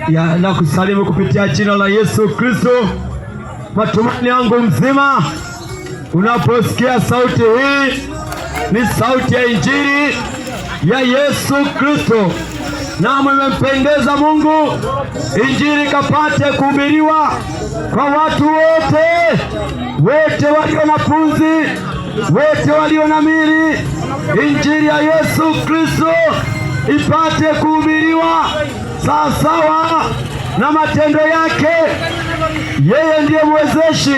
Ya na kusalimu kupitia jina la Yesu Kristo. Matumaini yangu mzima, unaposikia sauti hii ni sauti ya injili ya Yesu Kristo, na mmempendeza Mungu injili kapate kuhubiriwa kwa watu wote, wote walio na pumzi, wote walio na mili. Injili ya Yesu Kristo ipate kuhubiriwa sawasawa na matendo yake. Yeye ndiye mwezeshi,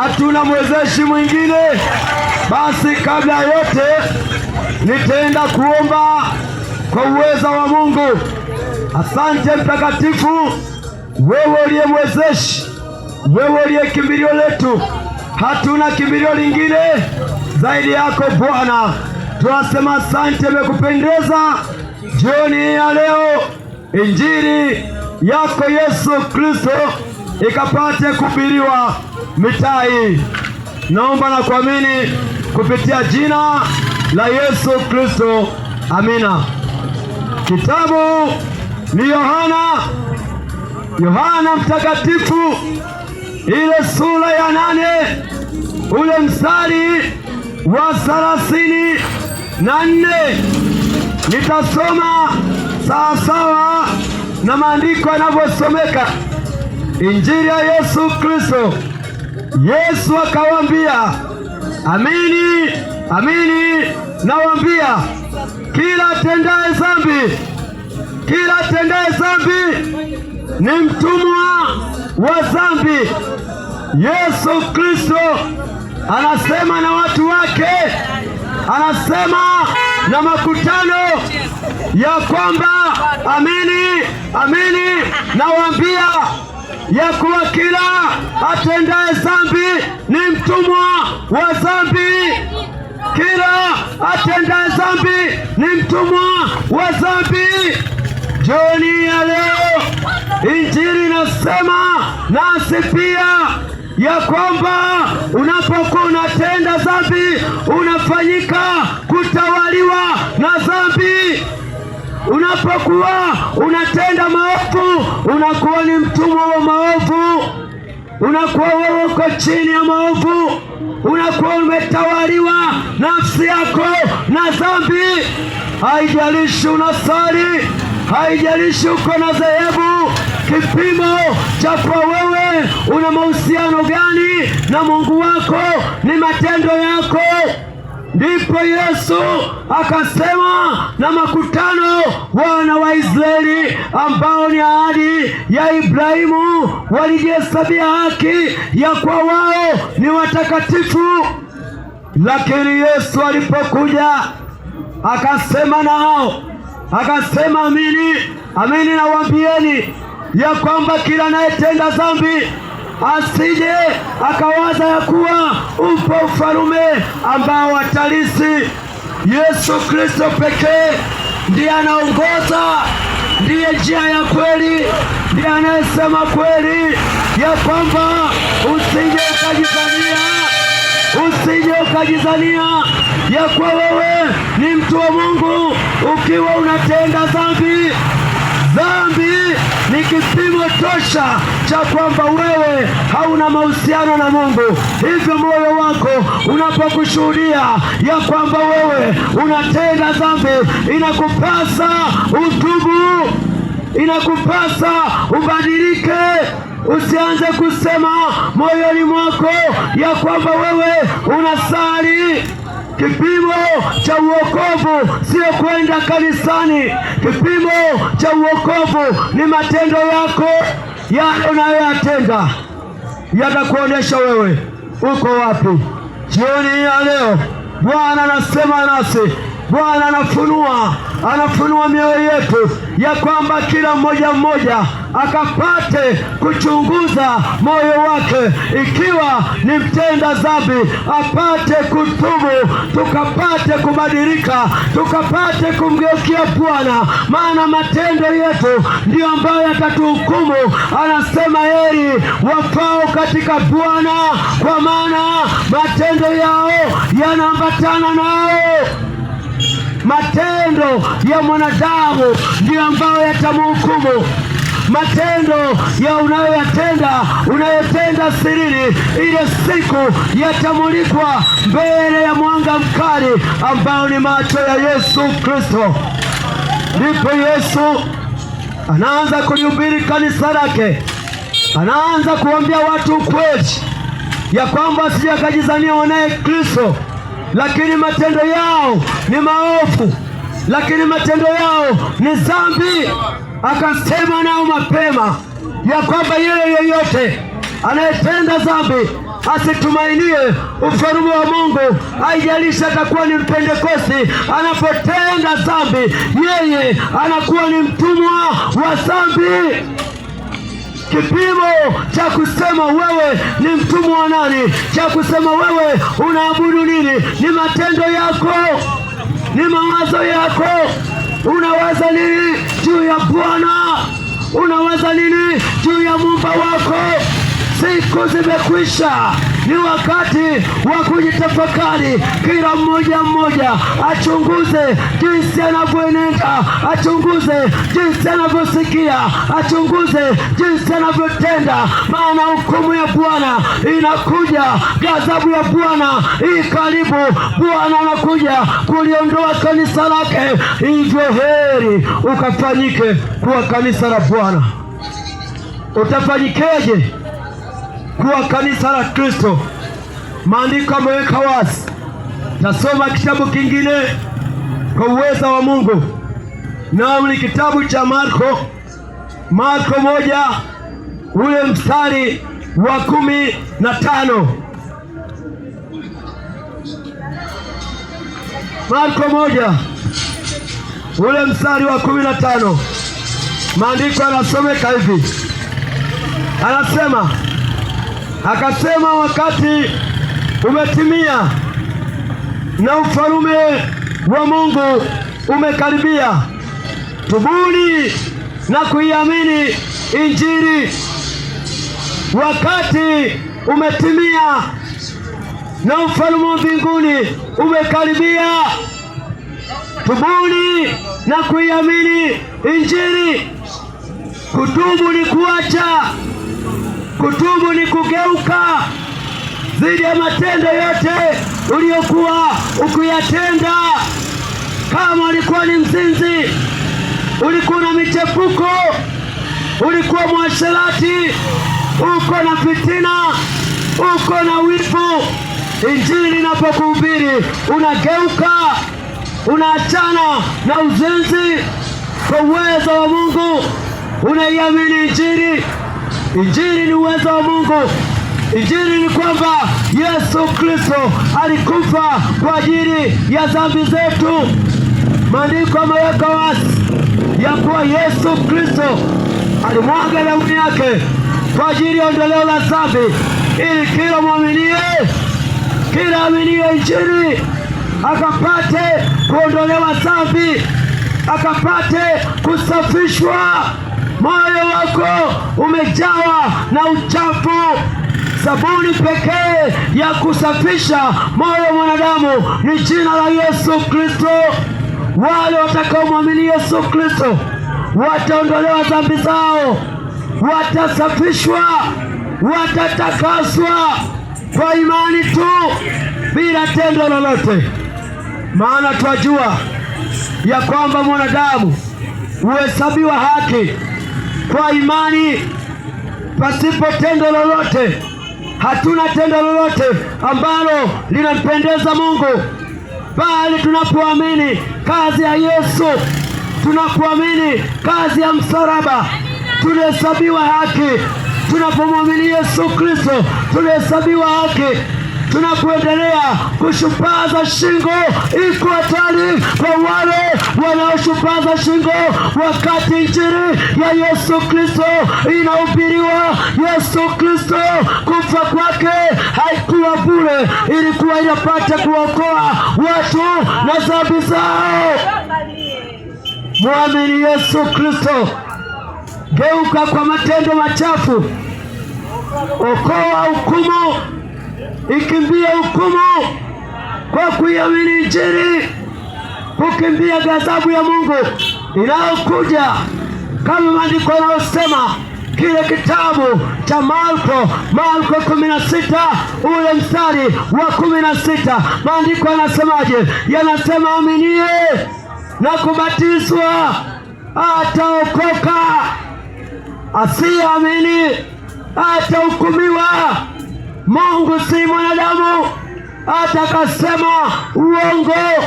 hatuna mwezeshi mwingine. Basi kabla yote nitaenda kuomba kwa uweza wa Mungu. Asante Mtakatifu, wewe uliye mwezeshi, wewe uliye kimbilio letu, hatuna kimbilio lingine zaidi yako Bwana. Tunasema asante, imekupendeza jioni ya leo injili yako Yesu Kristo ikapate kuhubiriwa mitaa hii. Naomba na kuamini kupitia jina la Yesu Kristo, amina. Kitabu ni Yohana Mtakatifu, ile sura ya 8 ule mstari wa 34. Nitasoma sawasawa na maandiko yanavyosomeka. Injili ya Yesu Kristo. Yesu akawaambia, amini amini nawaambia, kila atendaye dhambi ni mtumwa wa dhambi. Yesu Kristo anasema na watu wake, anasema na makutano ya kwamba amini amini nawaambia ya kuwa kila atendaye dhambi ni mtumwa wa dhambi. Kila atendaye dhambi ni mtumwa wa dhambi. Jioni ya leo injili inasema nasi pia ya kwamba unapokuwa unatenda dhambi unafanyika kutawaliwa na dhambi. Unapokuwa unatenda maovu unakuwa ni mtumwa wa maovu, unakuwa wewe uko chini ya maovu, unakuwa umetawaliwa nafsi yako na dhambi. Haijalishi unasali, haijalishi uko na dhehebu, kipimo cha kwa wewe una mahusiano gani na Mungu wako ni matendo yako. Ndipo Yesu akasema na makutano wana wa Israeli ambao ni ahadi ya Ibrahimu, walijihesabia haki ya kwa wao ni watakatifu. Lakini Yesu alipokuja akasema nao, akasema amini amini nawaambieni ya kwamba kila anayetenda dhambi asije akawaza ya kuwa upo ufalume ambao watalisi. Yesu Kristo pekee ndiye anaongoza, ndiye njia ya kweli, ndiye anayesema kweli ya kwamba usije ukajizania ya kuwa wewe ni mtu wa Mungu ukiwa unatenda dhambi. Dhambi ni kipimo tosha cha kwamba wewe hauna mahusiano na Mungu. Hivyo moyo wako unapokushuhudia ya kwamba wewe unatenda dhambi, inakupasa utubu, inakupasa ubadilike. Usianze kusema moyoni mwako ya kwamba wewe unasali. Kipimo cha uokovu sio kwenda kanisani. Kipimo cha uokovu ni matendo yako, yale unayoyatenda yatakuonesha wewe uko wapi. Jioni ya leo Bwana anasema nasi, Bwana anafunua mioyo yetu ya kwamba kila mmoja akapate kuchunguza moyo wake, ikiwa ni mtenda dhambi apate kutubu, tukapate kubadilika, tukapate kumgeukia Bwana, maana matendo yetu ndiyo ambayo yatatuhukumu. Anasema heri wafao katika Bwana, kwa maana matendo yao yanaambatana nao. ya mwanadamu ndiyo ambayo yatamhukumu. Matendo ya unayotenda sirini, ile siku yatamulikwa mbele ya mwanga mkali ambao ni macho ya Yesu Kristo. Ndipo Yesu anaanza kulihubiri kanisa lake, anaanza kuambia watu ukweli ya kwamba wasije wakajizania wanaye Kristo, lakini matendo yao ni maovu, lakini matendo yao ni dhambi. Akasema nao mapema ya kwamba yeye yeyote anayetenda dhambi asitumainie ufalme wa Mungu. Haijalishi atakuwa ni Mpentekosti, anapotenda dhambi yeye anakuwa ni mtumwa wa dhambi. Kipimo cha kusema wewe ni mtumwa wa nani, cha kusema wewe unaabudu nini, ni matendo yako, ni mawazo yako. Unawaza nini juu ya Bwana? Unawaza nini juu ya Muumba wako? Siku zimekwisha, ni wakati wa kujitafakari. Kila mmoja achunguze jinsi anavyoenenda, achunguze jinsi anavyosikia, achunguze jinsi anavyotenda, maana hukumu ya Bwana inakuja, ghadhabu ya Bwana ii karibu. Bwana anakuja kuliondoa kanisa lake. Hivyo heri ukafanyike kuwa kanisa la Bwana. Utafanyikeje kuwa kanisa la Kristo? Maandiko yameweka wazi. Tasoma kitabu kingine kwa uweza wa Mungu, nao ni kitabu cha Marko 1 ule mstari wa 15. Marko 1 ule mstari wa 15. Maandiko yanasomeka hivi, anasema, akasema, wakati umetimia na ufalme wa Mungu umekaribia, tubuni na kuiamini Injili. Wakati umetimia na ufalme wa mbinguni umekaribia, tubuni na kuiamini Injili. Kutubu ni kuacha, kutubu ni kugeuka dhidi ya matendo yote uliyokuwa ukiyatenda. Kama ulikuwa ni mzinzi, ulikuwa na michepuko, ulikuwa mwasherati, uko na fitina, uko na wivu, Injili inapokuhubiri unageuka, unaachana na uzinzi. Kwa uwezo wa Mungu unaiamini Injili. Injili ni uwezo wa Mungu. Injili ni kwamba Yesu Kristo alikufa kwa ajili ya dhambi zetu. Maandiko yameweka wazi ya kuwa Yesu Kristo alimwaga damu yake kwa ajili ya ondoleo la dhambi, ili kila aminiye Injili akapate kuondolewa dhambi, akapate kusafishwa. Moyo wako umejawa na uchafu. Sabuni pekee ya kusafisha moyo wa mwanadamu ni jina la Yesu Kristo. Wale watakaomwamini Yesu Kristo wataondolewa dhambi zao, watasafishwa, watatakaswa kwa imani tu, bila tendo lolote. Maana twajua ya kwamba mwanadamu huhesabiwa haki kwa imani pasipo tendo lolote. Hatuna tendo lolote ambalo linampendeza Mungu, bali tunapoamini kazi ya Yesu, tunapoamini kazi ya msalaba, tunahesabiwa haki. Tunapomwamini Yesu Kristo tunahesabiwa haki. Tunapoendelea kushupaza shingo, iko hatari kwa wale wanaoshupaza shingo wakati injili ya Yesu Kristo inahubiriwa. Yesu Kristo kufa kwake haikuwa bure, ilikuwa inapata kuokoa watu na dhambi zao. Muamini Yesu Kristo, geuka kwa matendo machafu, okoa hukumu, ikimbie hukumu kwa kuiamini Injili. kukimbia ghadhabu ya Mungu inayokuja, kama maandiko yanayosema kile kitabu cha Marko 16 ule mstari wa 16. Maandiko yanasemaje? Yanasema aminie na kubatizwa ataokoka, asiamini atahukumiwa. Mungu si mwanadamu atakasema uongo.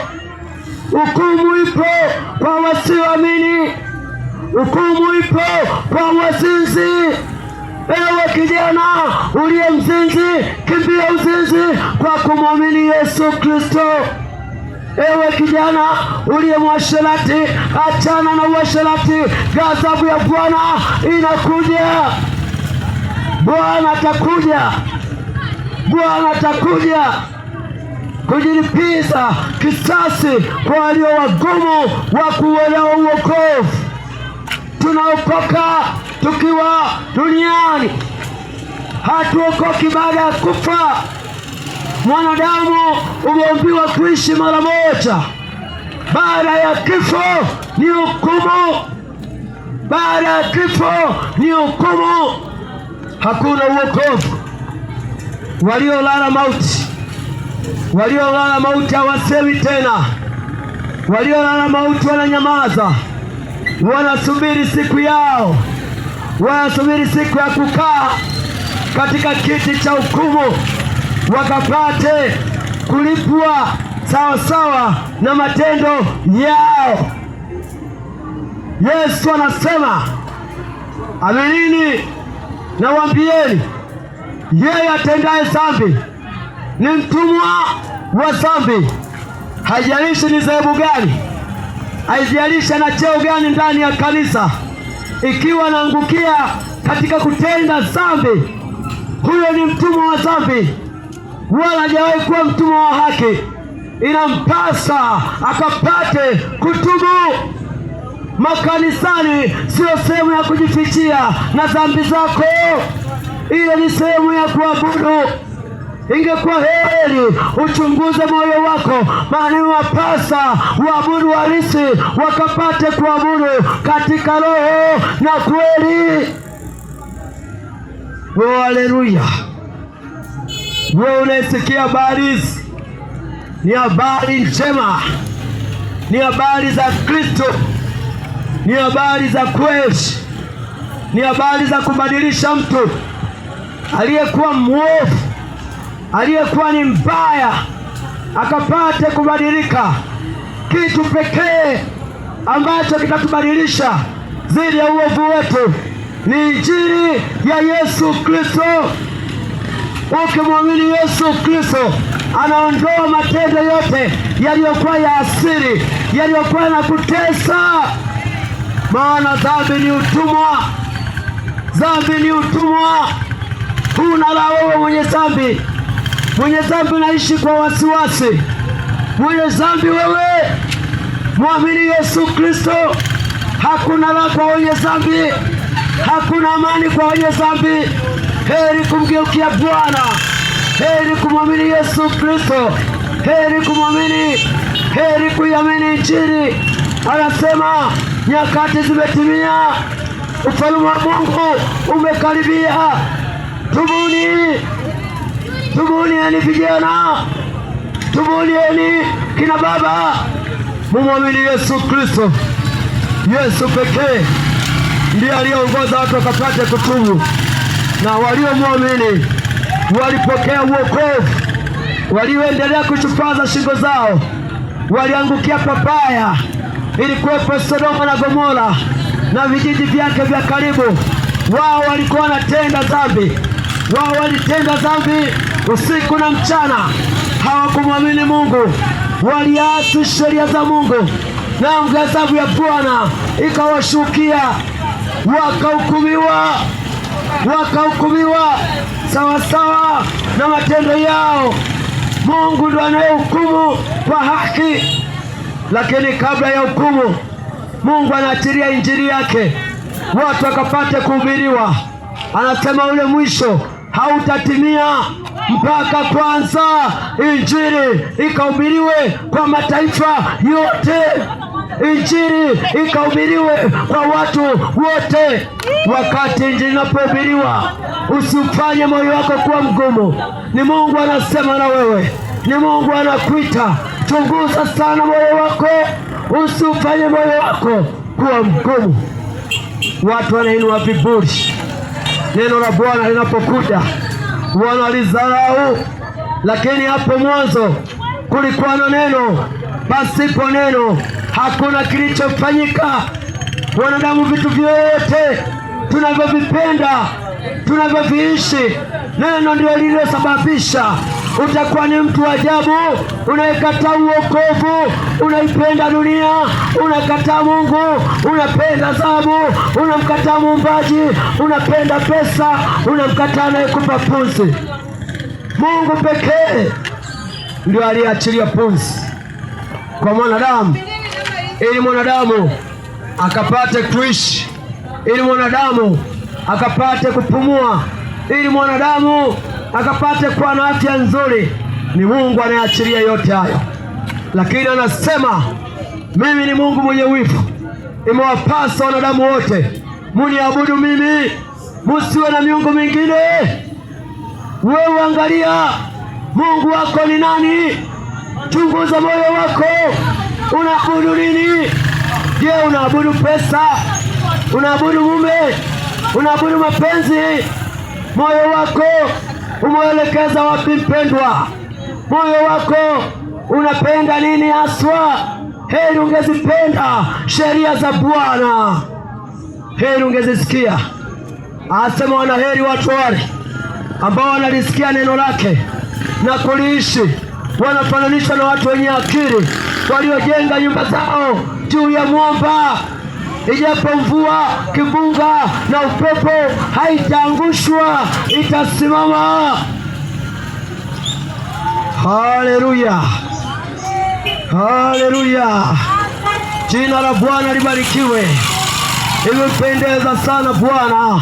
Hukumu ipo kwa wasioamini, hukumu ipo kwa wazinzi. Ewe kijana uliye mzinzi, kimbia uzinzi kwa kumwamini Yesu Kristo. Ewe kijana uliye mwasherati, achana na uasherati. Ghadhabu ya Bwana inakuja. Bwana atakuja, Bwana atakuja kujilipiza kisasi kwa walio wagumu wa kuuelewa uokovu. Tunaokoka tukiwa duniani, hatuokoki baada ya kufa. Mwanadamu umeumbiwa kuishi mara moja. Baada ya kifo ni hukumu, baada ya kifo ni hukumu. Hakuna uokovu. Waliolala mauti, waliolala mauti hawasemi tena. Waliolala mauti wananyamaza, wanasubiri siku yao, wanasubiri siku ya kukaa katika kiti cha hukumu, wakapate kulipwa sawa sawa na matendo yao. Yesu anasema, aminini nawaambieni, yeye atendaye dhambi ni mtumwa wa dhambi. Haijalishi ni dhehebu gani, haijalishi ana cheo gani ndani ya kanisa, ikiwa anaangukia katika kutenda dhambi, huyo ni mtumwa wa dhambi, wala hajawahi kuwa mtumwa wa haki. Inampasa akapate kutubu. Makanisani sio sehemu ya kujifichia na dhambi zako, ile ni sehemu ya kuabudu. Ingekuwa heri uchunguze moyo wako, maana wapasa waabudu halisi wakapate kuabudu katika roho na kweli. Haleluya! Wewe unasikia habari hizi, ni habari njema, ni habari za Kristo, ni habari za kweli, ni habari za kubadilisha mtu aliyekuwa mwovu, aliyekuwa ni mbaya, akapate kubadilika. Kitu pekee ambacho kitatubadilisha dhidi ya uovu wetu ni injili ya Yesu Kristo. Ukimwamini Yesu Kristo, anaondoa matendo yote yaliyokuwa ya asili, yaliyokuwa na kutesa. Maana dhambi ni utumwa, dhambi ni utumwa. Huna la wewe mwenye dhambi. Mwenye dhambi unaishi kwa wasiwasi. Mwenye dhambi wewe, mwamini Yesu Kristo. Hakuna la kwa wenye dhambi, hakuna amani kwa wenye dhambi. Heri kumgeukia Bwana, heri kumwamini Yesu Kristo, heri kumwamini, heri kuiamini Injili. Anasema nyakati zimetimia, ufalme wa Mungu umekaribia. Tubuni, tubuni eni vijana, tubuni eni kina baba, mumwamini Yesu Kristo. Yesu pekee ndiye aliongoza watu wakapate kutubu, na waliomwamini walipokea uokovu. Walioendelea kuchupaza shingo zao waliangukia pabaya. Ilikuwepo Sodoma na Gomora na vijiji vyake vya karibu. Wao walikuwa wanatenda dhambi, wao walitenda dhambi usiku na mchana, hawakumwamini Mungu, waliasi sheria za Mungu, na ghadhabu ya Bwana ikawashukia, wakahukumiwa sawasawa na matendo yao. Mungu ndiye anayehukumu kwa haki, lakini kabla ya hukumu Mungu anaachilia injili yake, watu wakapate kuhubiriwa. Anasema ule mwisho hautatimia mpaka kwanza injili ikahubiriwe kwa mataifa yote. Injili ikahubiriwe kwa watu wote. Wakati injili inapohubiriwa, usifanye moyo wako kuwa mgumu. Ni Mungu anasema na wewe, ni Mungu anakuita. Chunguza sana moyo wako, usifanye moyo wako kuwa mgumu. Watu wanainua viburi. Neno la Bwana linapokuja wanalizarau, lakini hapo mwanzo kulikuwa na neno. Pasipo neno hakuna kilichofanyika. Wanadamu, vitu vyote tunavyovipenda, tunavyoviishi, neno ndio lililosababisha. Utakuwa ni mtu wa ajabu unayekataa uokovu, unaipenda dunia, unakataa Mungu, unapenda dhahabu, unamkataa Muumbaji, unapenda pesa, unamkataa anayekupa pumzi. Mungu pekee ndio aliachilia pumzi kwa mwanadamu, ili mwanadamu akapate kuishi, ili mwanadamu akapate kupumua, ili mwanadamu akapate kuwa na afya nzuri. Ni Mungu anayeachilia yote hayo, lakini anasema mimi ni Mungu mwenye wivu, imewapasa wanadamu wote muniabudu mimi, musiwe na miungu mingine. Wewe angalia Mungu wako ni nani, chunguza moyo wako, unaabudu nini? Je, unaabudu pesa? Unaabudu mume? Unaabudu mapenzi? Moyo wako umeelekeza wapi mpendwa? Moyo wako unapenda nini haswa? Heri ungezipenda sheria za Bwana, heri ungezisikia. Asema wanaheri watu wale ambao wanalisikia neno lake na kuliishi. Wanafananishwa na watu wenye akili waliojenga nyumba zao juu ya mwamba. Ijapo mvua, kimbunga na upepo, haitaangushwa, itasimama. Haleluya, haleluya! Jina la Bwana libarikiwe. Imependeza sana Bwana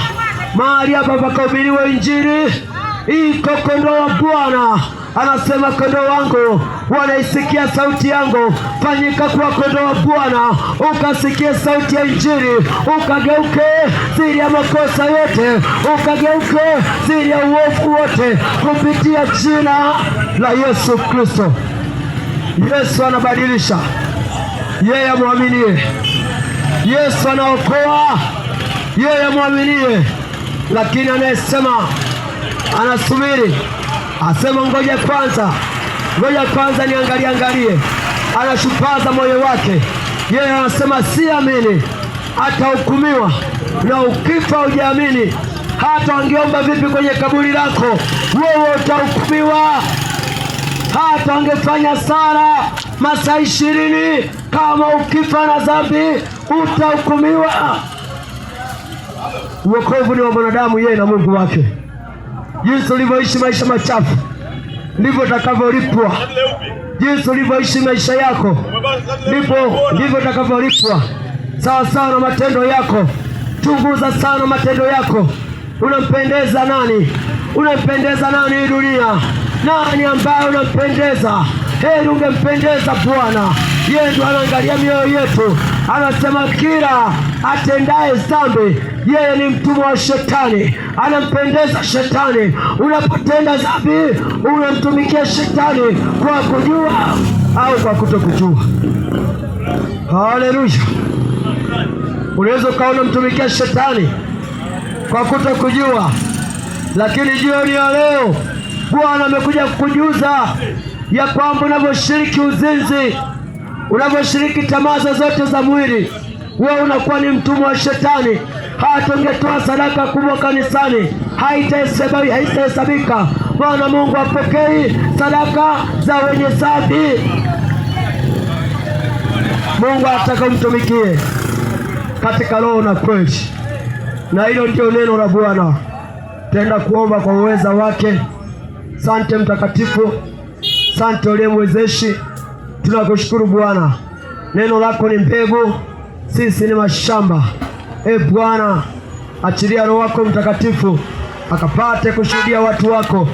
mahali hapa pakahubiriwe injili. Iko kondoo wa Bwana, anasema kondoo wangu wanaisikia sauti yangu. Fanyika kuwa kondoo wa Bwana, ukasikie sauti ya injili, ukageuke dhidi ya makosa yote, ukageuke dhidi ya uovu wote, kupitia jina la Yesu Kristo. Yesu anabadilisha, yeye amwaminie. Yesu anaokoa, yeye amwaminie. Lakini anayesema anasubiri, asema ngoja kwanza niangalie. Anashupaza moyo wake. Yeye anasema siamini, atahukumiwa. Na ukifa hujaamini, hata wangeomba vipi kwenye kaburi lako, wewe utahukumiwa. Hata wangefanya sala masaa 20, kama ukifa na dhambi utahukumiwa. Wokovu ni wa mwanadamu, yeye na Mungu wake. Jinsi ulivyoishi maisha machafu ndivyo utakavyolipwa. Jinsi ulivyoishi maisha yako ndivyo utakavyolipwa, sawa sawa na matendo yako. Chunguza sana matendo yako. Unampendeza nani? Unampendeza nani hii dunia? Nani ambaye unampendeza? Heri ungempendeza Bwana. Yeye ndo anaangalia mioyo yetu. Anasema kila atendaye dhambi yeye ni mtumwa wa Shetani, anampendeza Shetani. Unapotenda dhambi unamtumikia Shetani kwa kujua au kwa kutokujua. Haleluya! Unaweza ukawa unamtumikia Shetani kwa kutokujua, lakini jioni ya leo Bwana amekuja kukujuza ya kwamba unavyoshiriki uzinzi, unavyoshiriki tamaa zote za mwili, wewe unakuwa ni mtumwa wa Shetani. Hata ungetoa sadaka kubwa kanisani haitahesabika, maana Mungu hapokei sadaka za wenye dhambi. Mungu anataka umtumikie katika roho na kweli, na hilo ndio neno la Bwana. Tenda kuomba kwa uweza wake. Sante Mtakatifu, sante uliyemwezeshi. Tunakushukuru Bwana, neno lako ni mbegu, sisi ni mashamba. Bwana, achilia Roho wako Mtakatifu akapate kushuhudia watu wako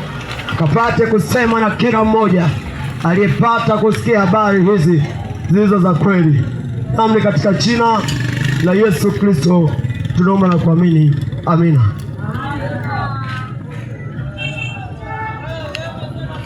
kapate kusema na kila mmoja aliyepata kusikia habari hizi zilizo za kweli. Nami katika jina la Yesu Kristo tunaomba na kuamini, amina.